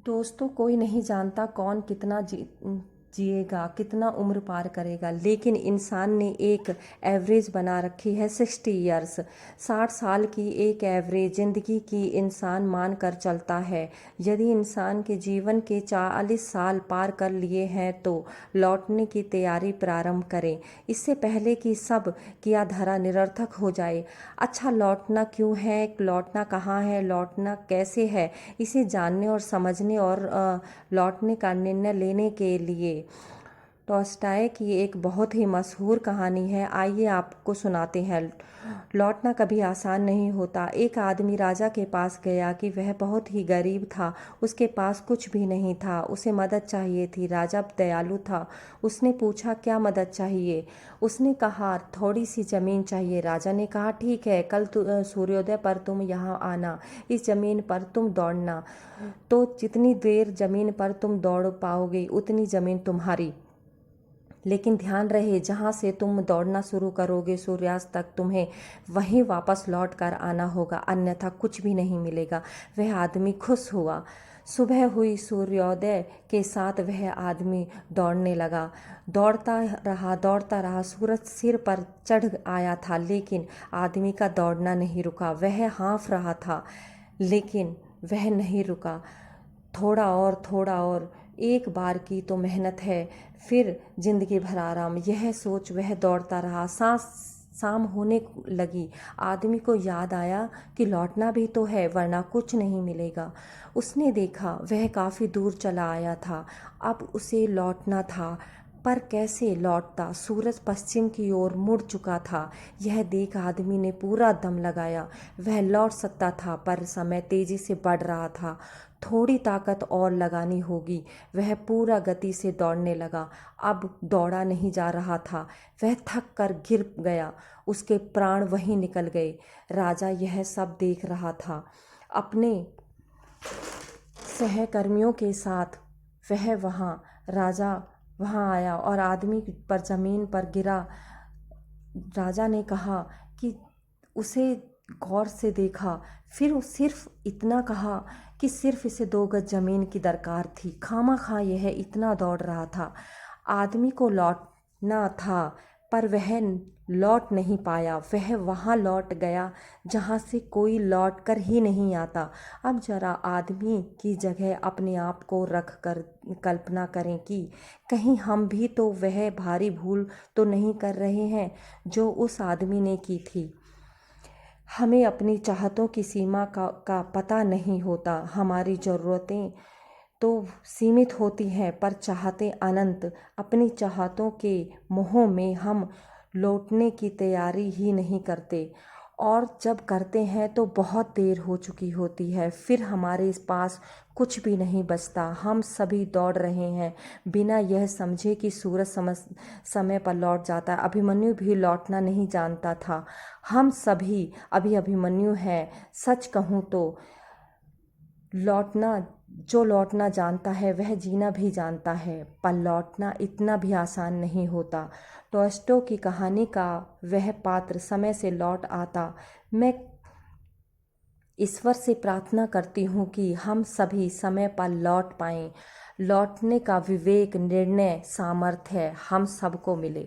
दोस्तों, कोई नहीं जानता कौन कितना जिएगा, कितना उम्र पार करेगा, लेकिन इंसान ने एक एवरेज बना रखी है 60 ईयर्स। 60 साल की एक एवरेज ज़िंदगी की इंसान मान कर चलता है। यदि इंसान के जीवन के 40 साल पार कर लिए हैं तो लौटने की तैयारी प्रारंभ करें, इससे पहले कि सब किया धरा निरर्थक हो जाए। अच्छा, लौटना क्यों है, लौटना कहाँ है, लौटना कैसे है, इसे जानने और समझने और लौटने का निर्णय लेने के लिए टॉल्स्टॉय की एक बहुत ही मशहूर कहानी है। आइए आपको सुनाते हैं। लौटना कभी आसान नहीं होता। एक आदमी राजा के पास गया कि वह बहुत ही गरीब था, उसके पास कुछ भी नहीं था, उसे मदद चाहिए थी। राजा दयालु था, उसने पूछा क्या मदद चाहिए। उसने कहा थोड़ी सी ज़मीन चाहिए। राजा ने कहा ठीक है, कल सूर्योदय पर तुम यहाँ आना, इस ज़मीन पर तुम दौड़ना, तो जितनी देर ज़मीन पर तुम दौड़ पाओगे उतनी ज़मीन तुम्हारी। लेकिन ध्यान रहे, जहाँ से तुम दौड़ना शुरू करोगे सूर्यास्त तक तुम्हें वहीं वापस लौट कर आना होगा, अन्यथा कुछ भी नहीं मिलेगा। वह आदमी खुश हुआ। सुबह हुई, सूर्योदय के साथ वह आदमी दौड़ने लगा। दौड़ता रहा। सूरज सिर पर चढ़ आया था, लेकिन आदमी का दौड़ना नहीं रुका। वह हाँफ रहा था, लेकिन वह नहीं रुका। थोड़ा और, एक बार की तो मेहनत है, फिर जिंदगी भर आराम, यह सोच वह दौड़ता रहा। शाम होने लगी। आदमी को याद आया कि लौटना भी तो है, वरना कुछ नहीं मिलेगा। उसने देखा वह काफ़ी दूर चला आया था, अब उसे लौटना था, पर कैसे लौटता। सूरज पश्चिम की ओर मुड़ चुका था। यह देख आदमी ने पूरा दम लगाया। वह लौट सकता था, पर समय तेजी से बढ़ रहा था, थोड़ी ताकत और लगानी होगी। वह पूरा गति से दौड़ने लगा। अब दौड़ा नहीं जा रहा था, वह थक कर गिर गया, उसके प्राण वहीं निकल गए। राजा यह सब देख रहा था। अपने सहकर्मियों के साथ राजा वहाँ आया और आदमी पर ज़मीन पर गिरा। राजा ने कहा कि उसे गौर से देखा, फिर सिर्फ इतना कहा कि सिर्फ इसे 2 गज ज़मीन की दरकार थी, खामखा यह इतना दौड़ रहा था। आदमी को लौटना था, पर वह लौट नहीं पाया। वह वहाँ लौट गया जहाँ से कोई लौट कर ही नहीं आता। अब जरा आदमी की जगह अपने आप को रख कर कल्पना करें कि कहीं हम भी तो वह भारी भूल तो नहीं कर रहे हैं जो उस आदमी ने की थी। हमें अपनी चाहतों की सीमा का पता नहीं होता। हमारी ज़रूरतें तो सीमित होती हैं, पर चाहते अनंत। अपनी चाहतों के मोह में हम लौटने की तैयारी ही नहीं करते, और जब करते हैं तो बहुत देर हो चुकी होती है। फिर हमारे पास कुछ भी नहीं बचता। हम सभी दौड़ रहे हैं बिना यह समझे कि सूरज समय पर लौट जाता है। अभिमन्यु भी लौटना नहीं जानता था। हम सभी अभी अभिमन्यु हैं। सच कहूँ तो जो लौटना जानता है वह जीना भी जानता है, पर लौटना इतना भी आसान नहीं होता। टॉल्स्टॉय की कहानी का वह पात्र समय से लौट आता। मैं ईश्वर से प्रार्थना करती हूँ कि हम सभी समय पर लौट पाएं। लौटने का विवेक, निर्णय, सामर्थ्य हम सबको मिले।